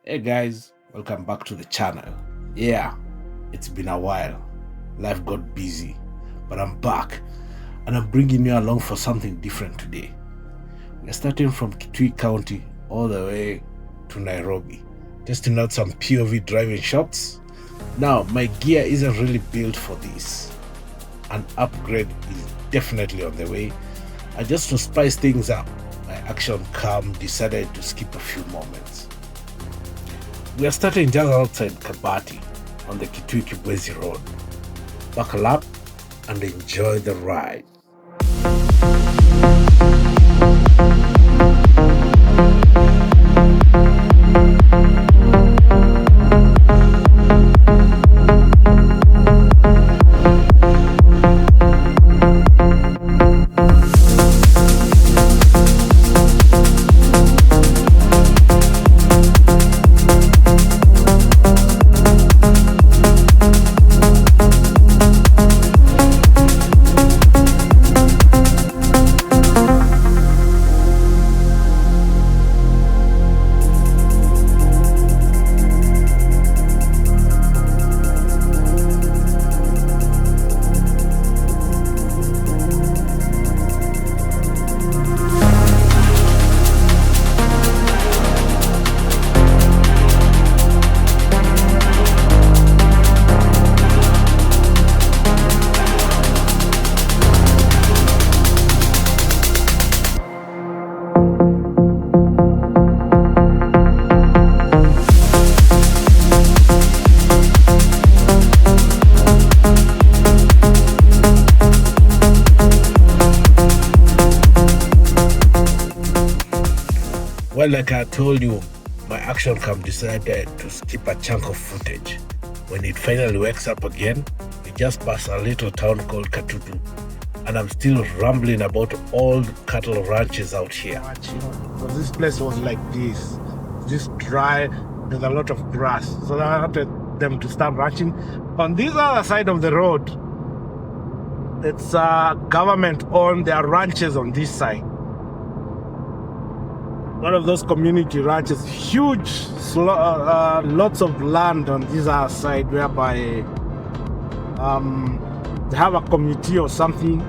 Hey guys, welcome back to the channel. Yeah, it's been a while. Life got busy, but I'm back and I'm bringing you along for something different today. We're starting from Kitui County all the way to Nairobi, testing out some POV driving shots. Now, my gear isn't really built for this. An upgrade is definitely on the way. And just to spice things up, my action cam decided to skip a few moments. We are starting just outside Kabati on the Kitui-Nairobi road. Buckle up and enjoy the ride. Well, like I told you, my action cam decided to skip a chunk of footage. When it finally wakes up again, we just passed a little town called Katutu, and I'm still rambling about all the cattle ranches out here. So this place was like this, just dry, with a lot of grass. So I wanted them to start ranching. On this other side of the road, it's government owned their ranches on this side. One of those community ranches, huge, lots of land on this other side, whereby they have a community or something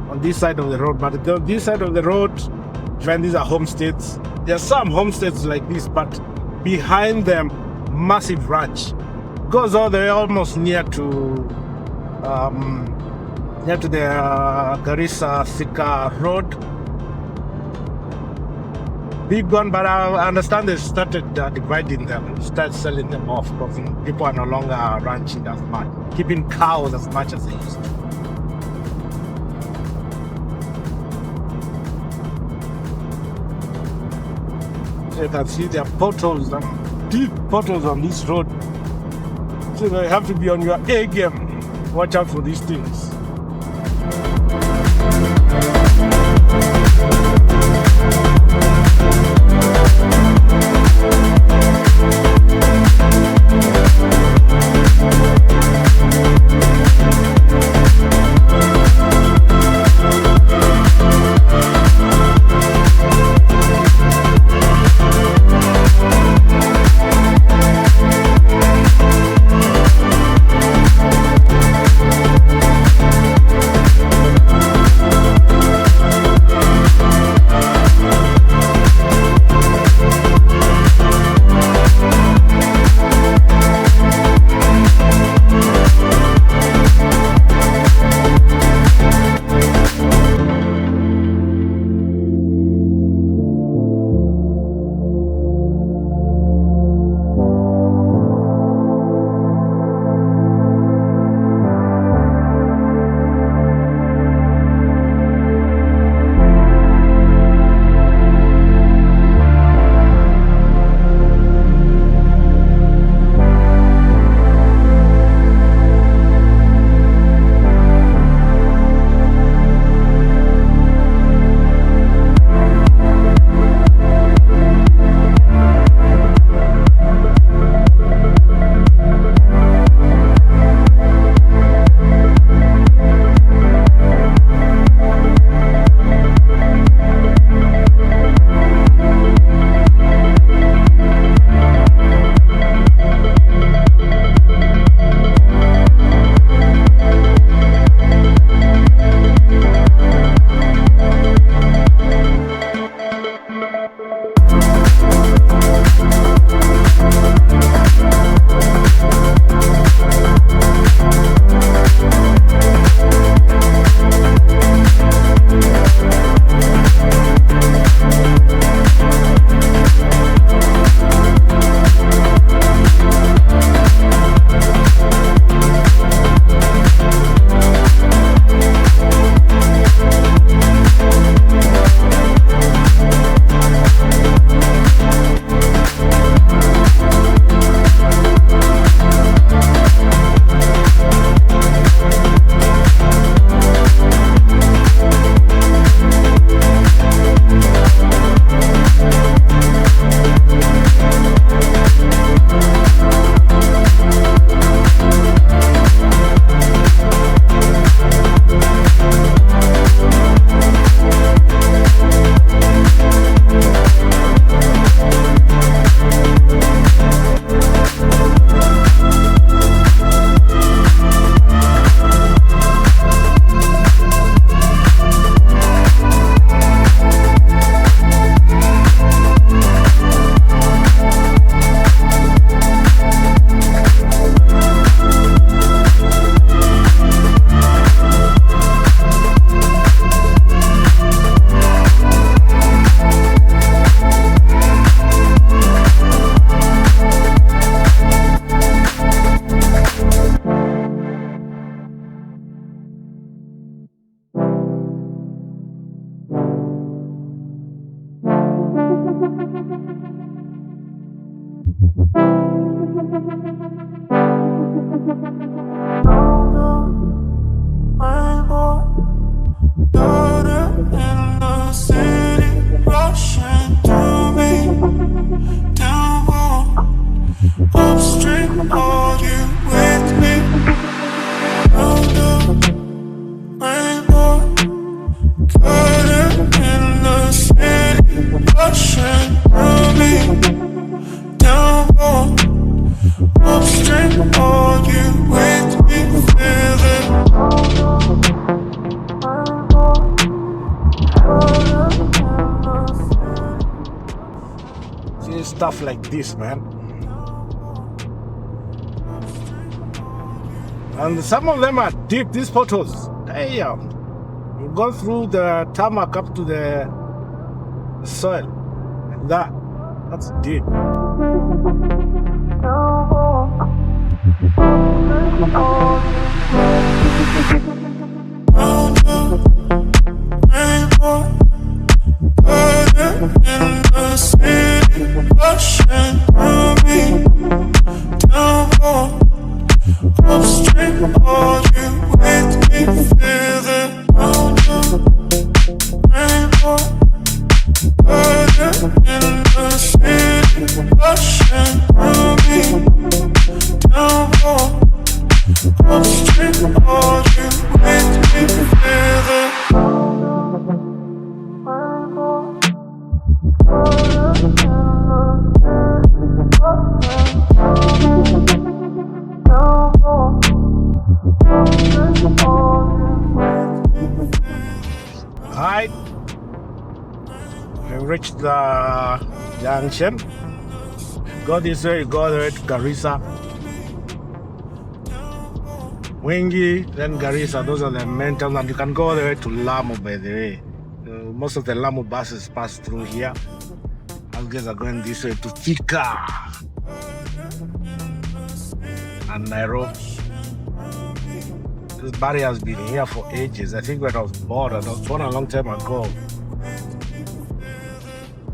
on this side of the road. But this side of the road, when these are homesteads, there are some homesteads like this, but behind them, massive ranch. Goes all the way almost near to the Garissa Thika road. Big one, but I understand they started dividing them, start selling them off because people are no longer ranching as much, keeping cows as much as they used to. So you can see there are potholes, deep potholes on this road. So you have to be on your A game. Watch out for these things. See stuff like this, man. And some of them are deep, these photos. Damn. You go through the tarmac up to the soil. Like that. That's deep. Alright, we reached the junction. Go this way, you go all the way to Garissa. Wingi, then Garissa, those are the main towns, and you can go all the way to Lamu, by the way. Most of the Lamu buses pass through here. Those guys are going this way to Thika and Nairobi. This barrier has been here for ages. I think when I was born a long time ago.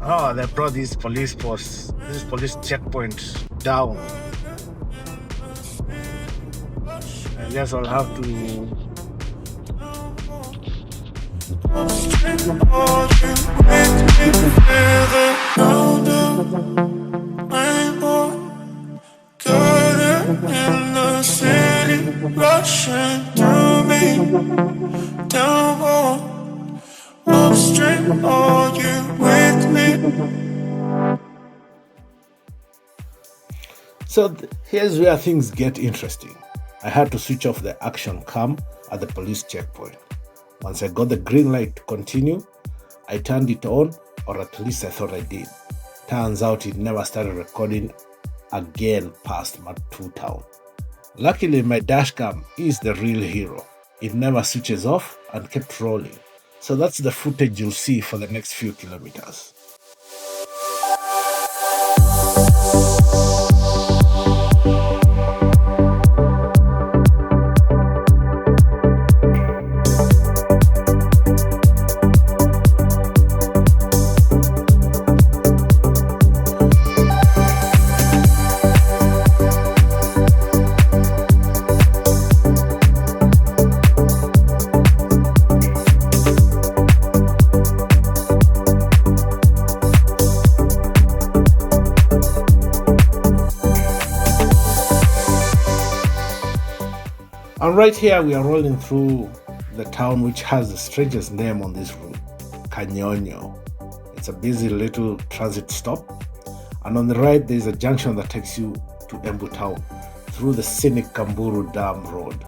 Oh, they brought these police posts, this police checkpoint down. I guess I'll have to rushing through me, down upstream, are you with me? So here's where things get interesting. I had to switch off the action cam at the police checkpoint. Once I got the green light to continue, I turned it on, or at least I thought I did. Turns out it never started recording again past Matu town. Luckily, my dashcam is the real hero. It never switches off and kept rolling. So that's the footage you'll see for the next few kilometers. And right here we are rolling through the town which has the strangest name on this route, Kanyonyo. It's a busy little transit stop, and on the right there is a junction that takes you to Embu town through the scenic Kamburu Dam Road.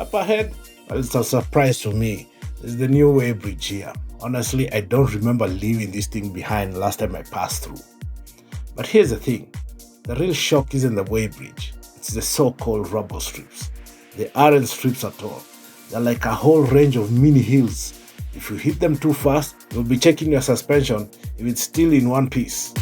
Up ahead, well, it's a surprise to me. There's the new way bridge here. Honestly, I don't remember leaving this thing behind last time I passed through. But here's the thing, the real shock isn't the way bridge, it's the so-called rubble strips. They aren't strips at all. They're like a whole range of mini hills. If you hit them too fast, you'll be checking your suspension if it's still in one piece.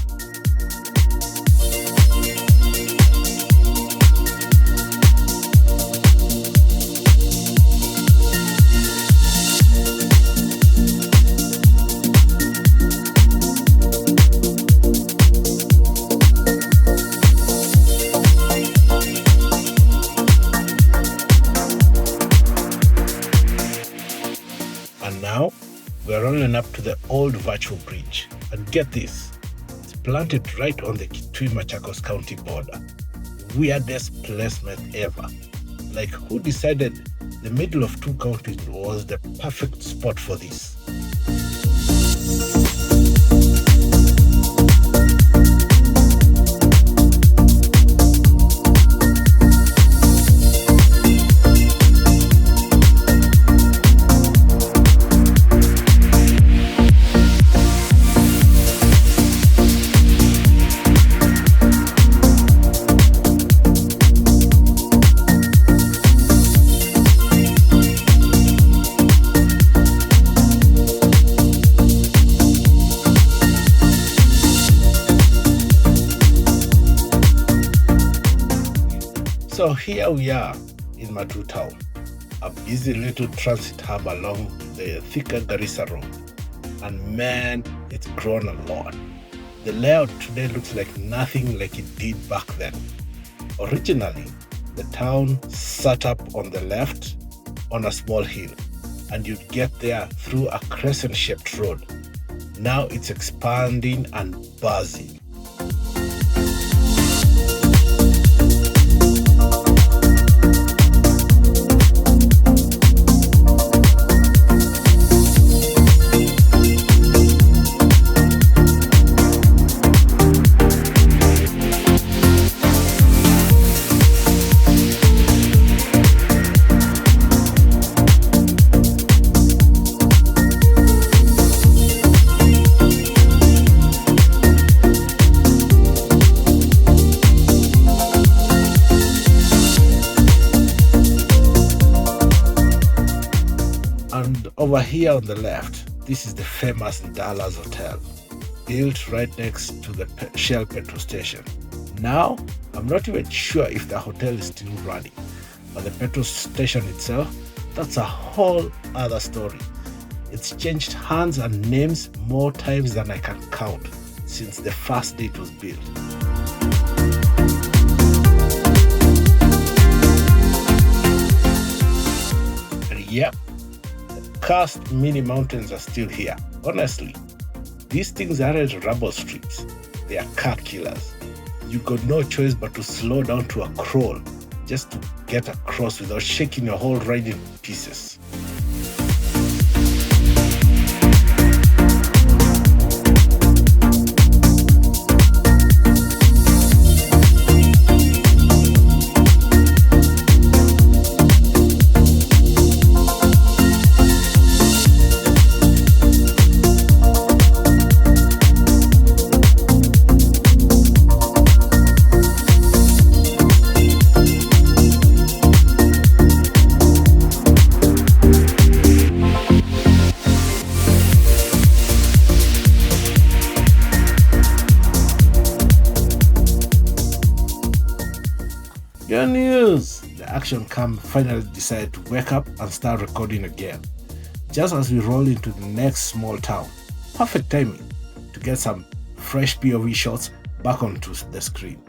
And now, we're rolling up to the old virtual bridge. And get this, it's planted right on the Kitui-Machakos County border. Weirdest placement ever. Like, who decided the middle of two counties was the perfect spot for this? So here we are in Matu town, a busy little transit hub along the thicker Garissa road. And man, it's grown a lot. The layout today looks like nothing like it did back then. Originally, the town sat up on the left on a small hill, and you'd get there through a crescent-shaped road. Now it's expanding and buzzing. And over here on the left, this is the famous Dallas Hotel, built right next to the Shell petrol station. Now, I'm not even sure if the hotel is still running, but the petrol station itself, that's a whole other story. It's changed hands and names more times than I can count since the first day it was built. And yep, cursed mini mountains are still here. Honestly, these things aren't rubble strips, they are car killers. You got no choice but to slow down to a crawl just to get across without shaking your whole ride in pieces. Good news! The action cam finally decided to wake up and start recording again, just as we roll into the next small town. Perfect timing to get some fresh POV shots back onto the screen.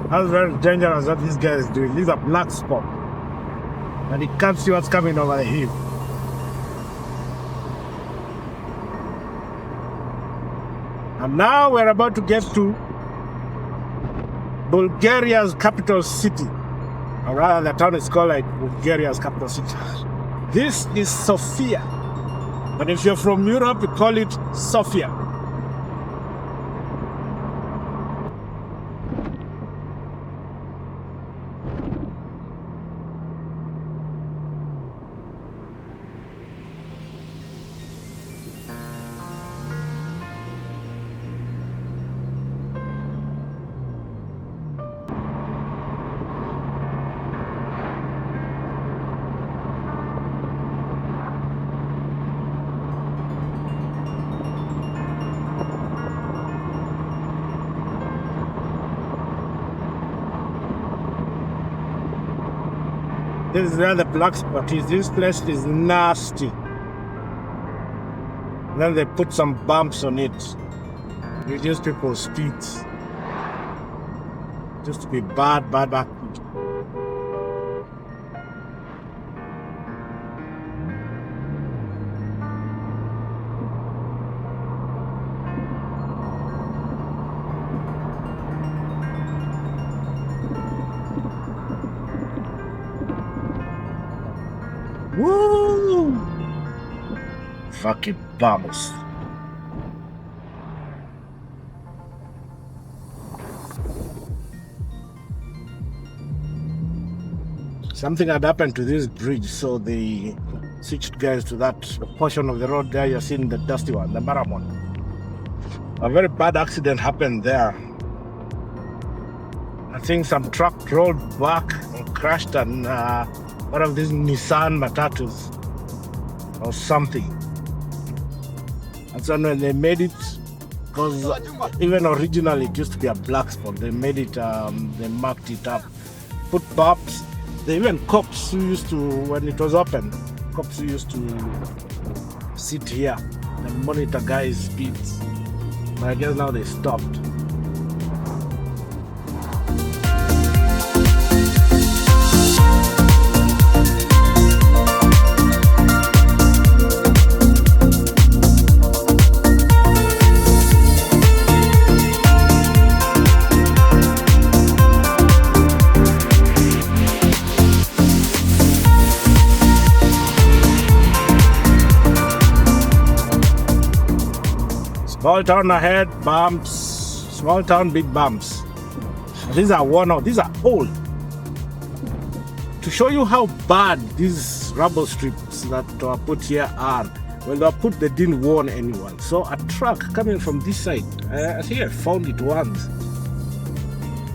That's very dangerous what this guy is doing. This is a black spot. And he can't see what's coming over the hill. And now we're about to get to Bulgaria's capital city. Or rather, the town is called like Bulgaria's capital city. This is Sofia. But if you're from Europe, you call it Sofia. This is where the black spot is. This place is nasty. Then they put some bumps on it. Reduce people's speeds. Just to be bad. Woo! Fucking bums. Something had happened to this bridge, so they switched guys to that portion of the road there. You're seeing the dusty one, the Maramon. A very bad accident happened there. I think some truck rolled back and crashed on one of these Nissan Matatus or something. And so when they made it, because even originally it used to be a black spot, they made it, they marked it up, put bumps. They even cops who used to, when it was open, cops who used to sit here and monitor guys' speeds. But I guess now they stopped. Small town ahead, bumps. Small town, big bumps. These are worn out. These are old. To show you how bad these rubble strips that were put here are, when they were put, they didn't warn anyone. So a truck coming from this side, I think I found it once.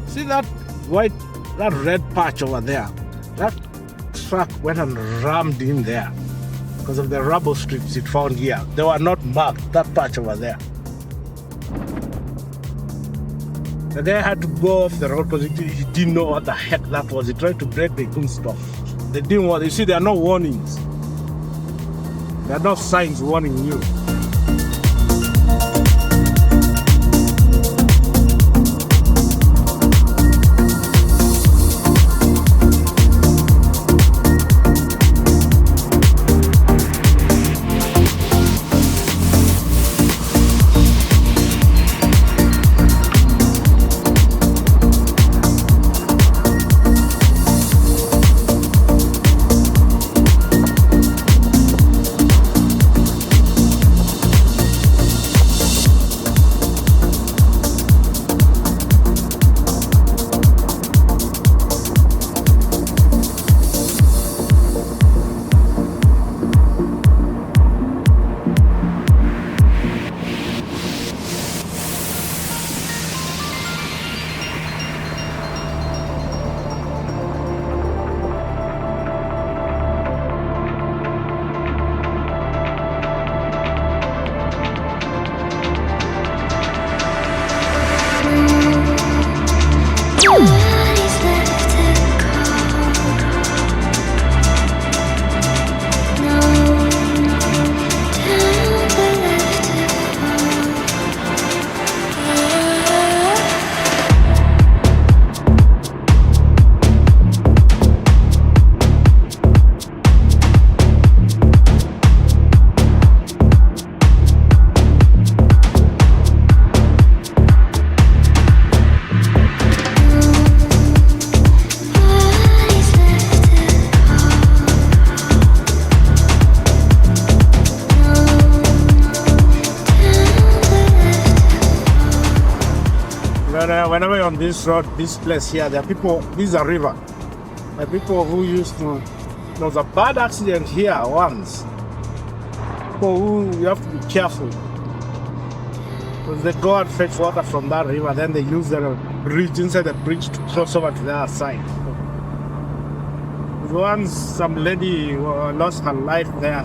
See that white, that red patch over there? That truck went and rammed in there because of the rubble strips it found here. They were not marked, that patch over there. The guy had to go off the road because he didn't know what the heck that was. He tried to brake, they couldn't stop. They didn't want, you see, there are no warnings. There are no signs warning you. Whenever you're on this road, this place here, there are people, this is a river. There are people who used to, there was a bad accident here once. People who, you have to be careful. Because they go and fetch water from that river, then they use the bridge, inside the bridge to cross over to the other side. Once some lady lost her life there.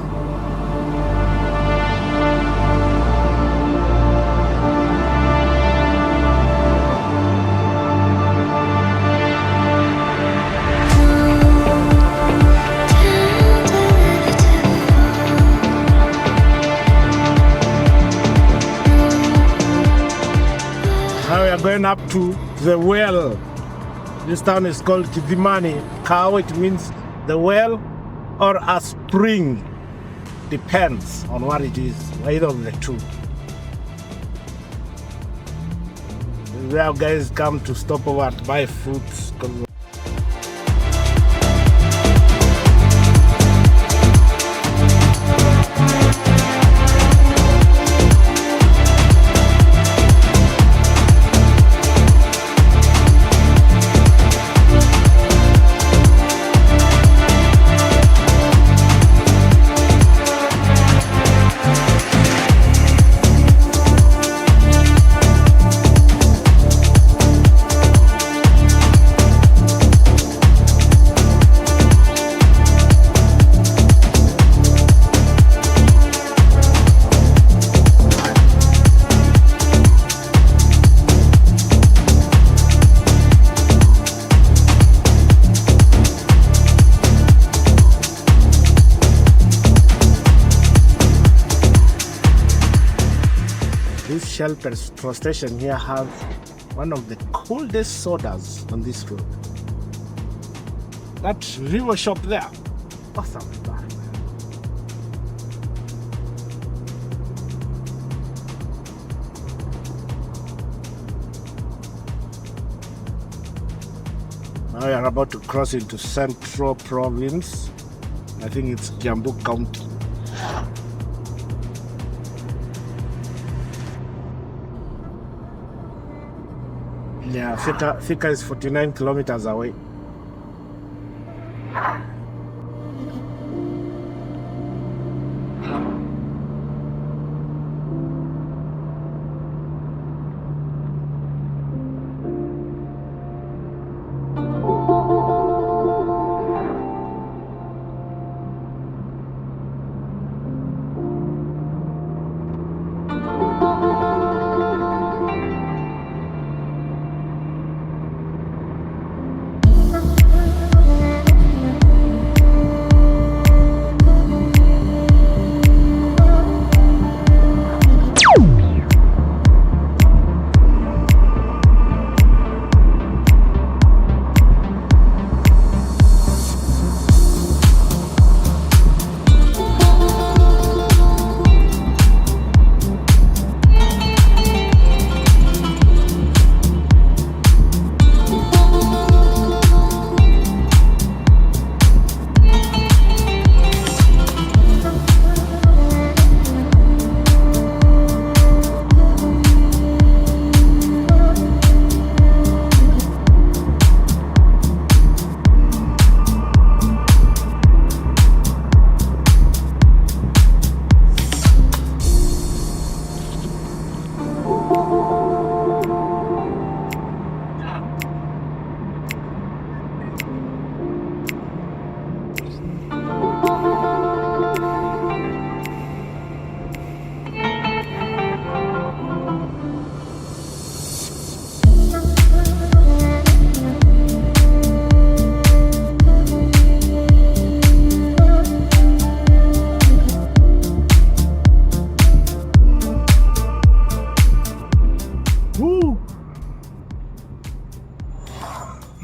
going up to the well. This town is called Kitui-Nairobi. It means the well or a spring. Depends on what it is, either of the two. Where guys come to stop over and buy fruits. This Shell petrol station here has one of the coldest sodas on this road. That river shop there, awesome. Now we are about to cross into Central Province. I think it's Kiambu County. Yeah, Thika is 49 kilometers away.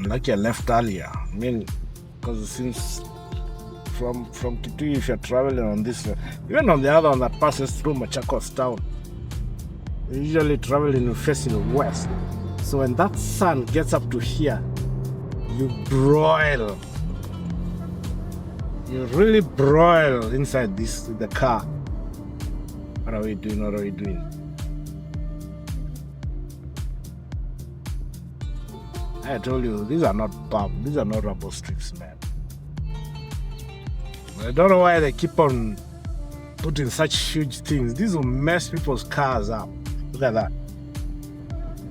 Lucky I left earlier. I mean, because since from Kitui, if you're traveling on this, even on the other one that passes through Machakos town, you usually traveling facing west. So when that sun gets up to here, you broil. You really broil inside the car. What are we doing? What are we doing? I told you, these are not bump, these are not rubber strips, man. I don't know why they keep on putting such huge things. These will mess people's cars up. Look at that.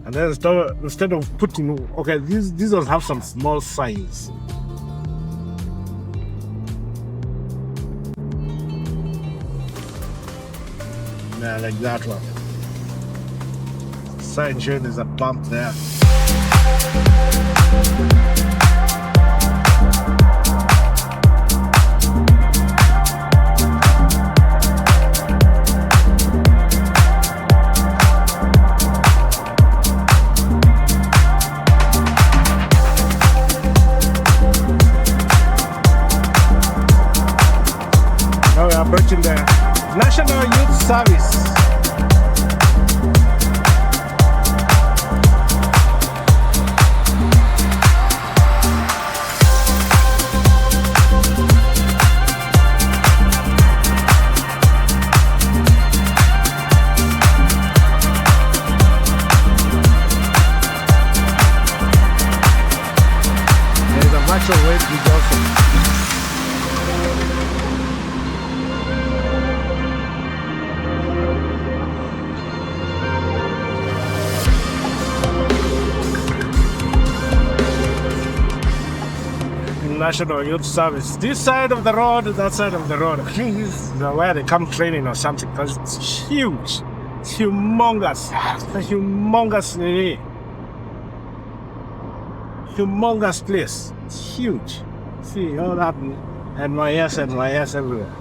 And then instead of putting, okay, these ones have some small signs. Yeah, like that one. Sign showing there's a bump there. approaching the National Youth Service. There's a virtual weight bridge also. National Youth Service. This side of the road, that side of the road. I think this is where they come training or something because it's huge. It's humongous. It's a humongous place. It's huge. See all that NYS everywhere.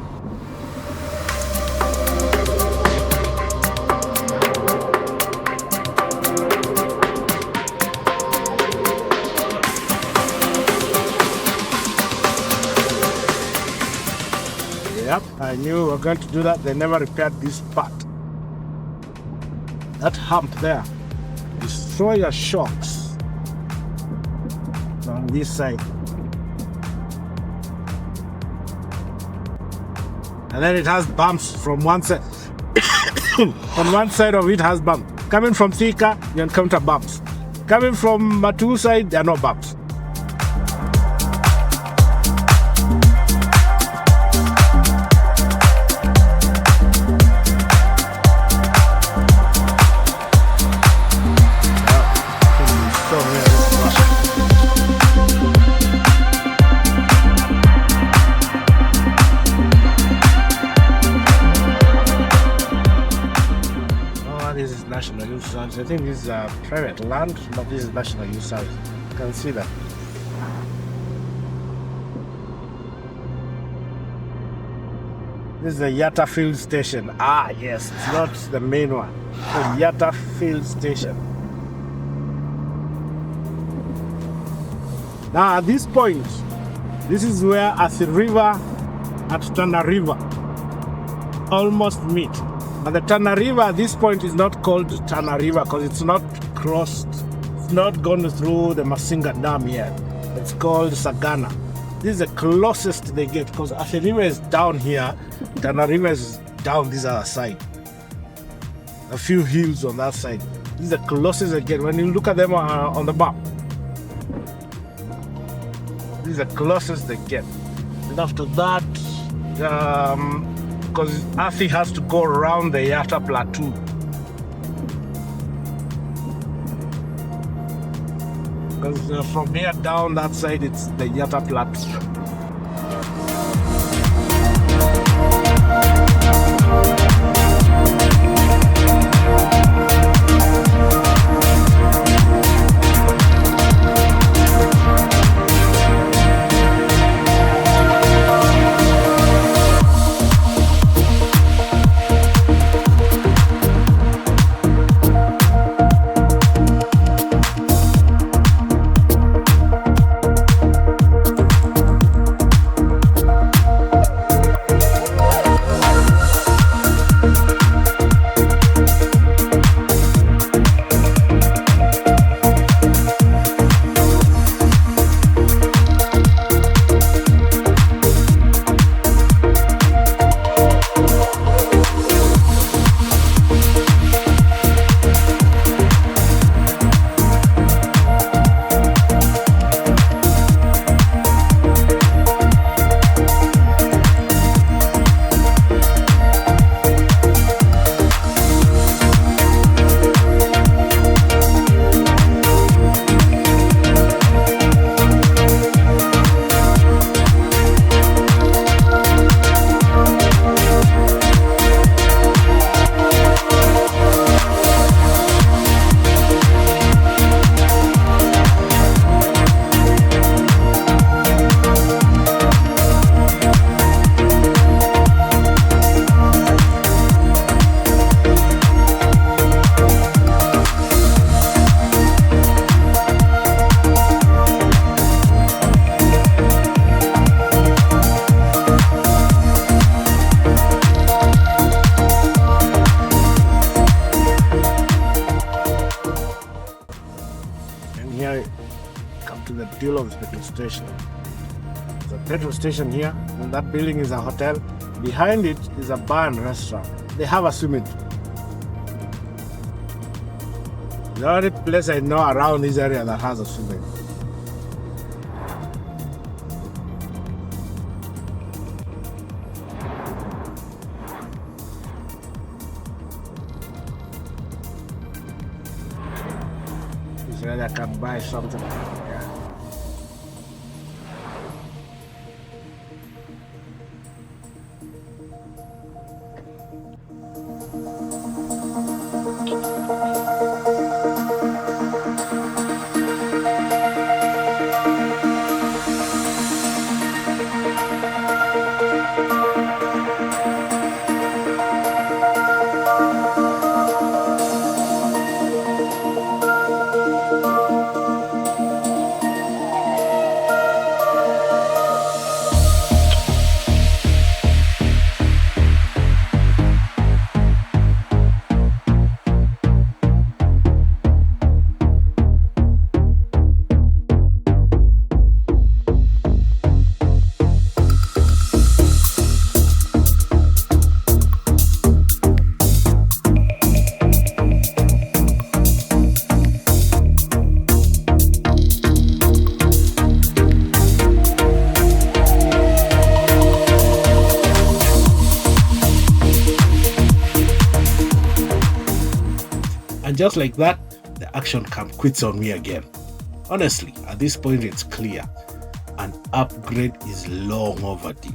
Yep, I knew we were going to do that. They never repaired this part. That hump there. Destroy your shocks on this side. And then it has bumps from one side. On one side of it has bumps. Coming from Thika, you encounter bumps. Coming from Matu side, there are no bumps. This is National Youth Service. I think this is private land, but this is National Youth Service. You can see that. This is the Yata Field Station. Ah, yes, it's not the main one. The Yata Field Station. Now, at this point, this is where Athi River and Tana River almost meet. And the Tana River at this point is not called Tana River because it's not crossed, it's not gone through the Masinga Dam yet. It's called Sagana. This is the closest they get because Athi River is down here, Tana River is down this other side. A few hills on that side. This is the closest they get when you look at them on the map. This is the closest they get. And after that, because Athi has to go around the Yata Plateau. Because from here down that side, it's the Yata Plateau. fuel of the petrol station. There's a petrol station here, and that building is a hotel. Behind it is a bar and restaurant. They have a swimming pool. The only place I know around this area that has a swimming pool. This area I can buy something. Yeah. And just like that, the action cam quits on me again. Honestly, at this point it's clear. An upgrade is long overdue.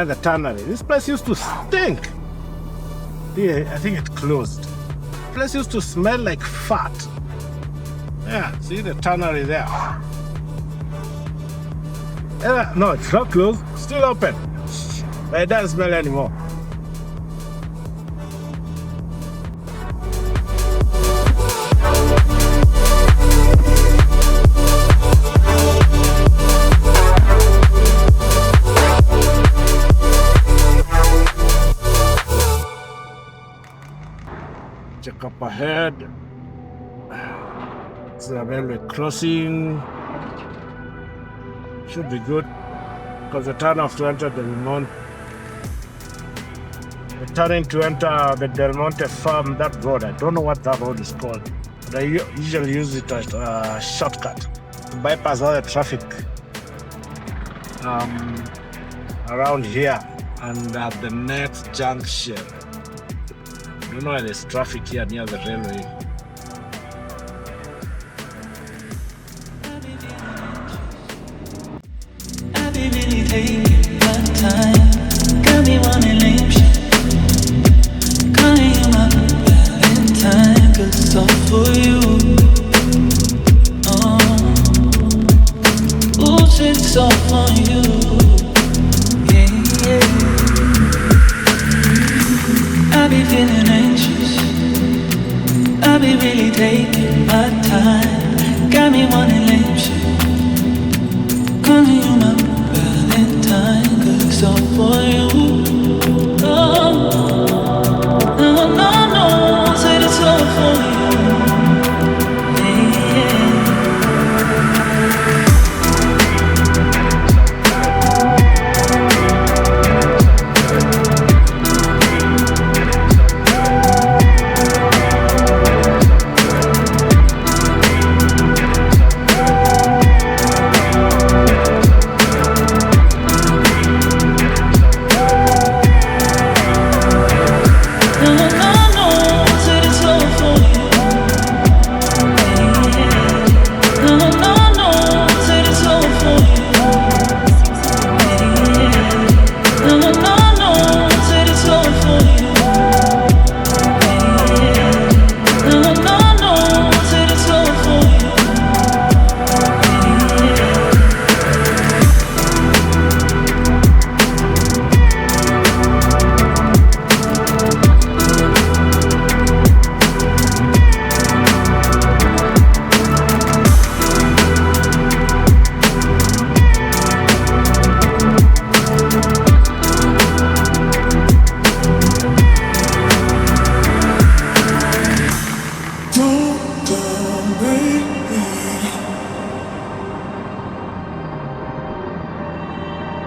behind the tannery. This place used to stink. Yeah, I think it closed. This place used to smell like fat. Yeah, see the tannery there. No, it's not closed. Still open. But it doesn't smell anymore. Check up ahead. It's a railway crossing. Should be good because the turn off to enter Del Monte. The turning to enter the Del Monte farm, that road, I don't know what that road is called, but I usually use it as a shortcut to bypass all the traffic around here and at the next junction. I don't know why there's traffic here near the railway. Really taking my time, got me wanting lame shit. Calling you my Valentine, 'cause it's all for you. Ooh, shit, it's all for you. Yeah, yeah. I be feeling anxious, I be really taking my time, got me wanting lame shit. Calling you my Valentine, 'cause it's all for you. Oh, no, no, no, said it's all for you. Yeah.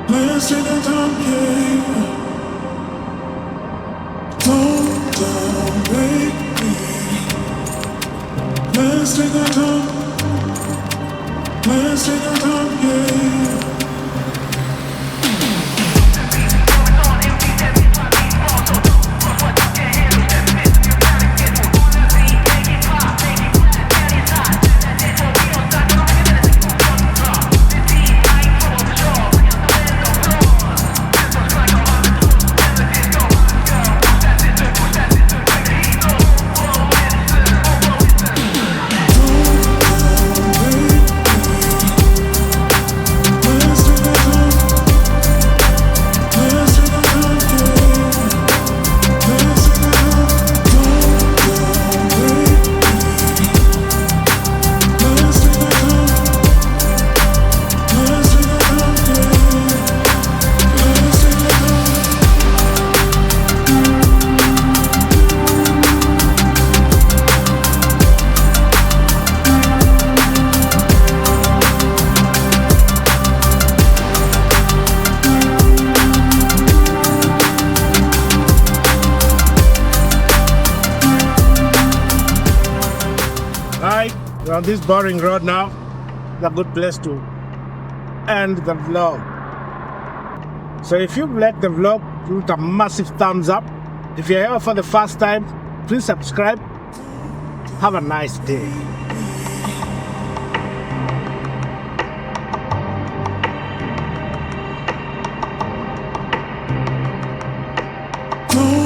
Let's take our time, yeah. Slow down, baby. Let's take our time. Let's take our time, yeah. We're on this boring road now. It's a good place to end the vlog. So if you like the vlog, give it a massive thumbs up. If you're here for the first time, please subscribe. Have a nice day. Don't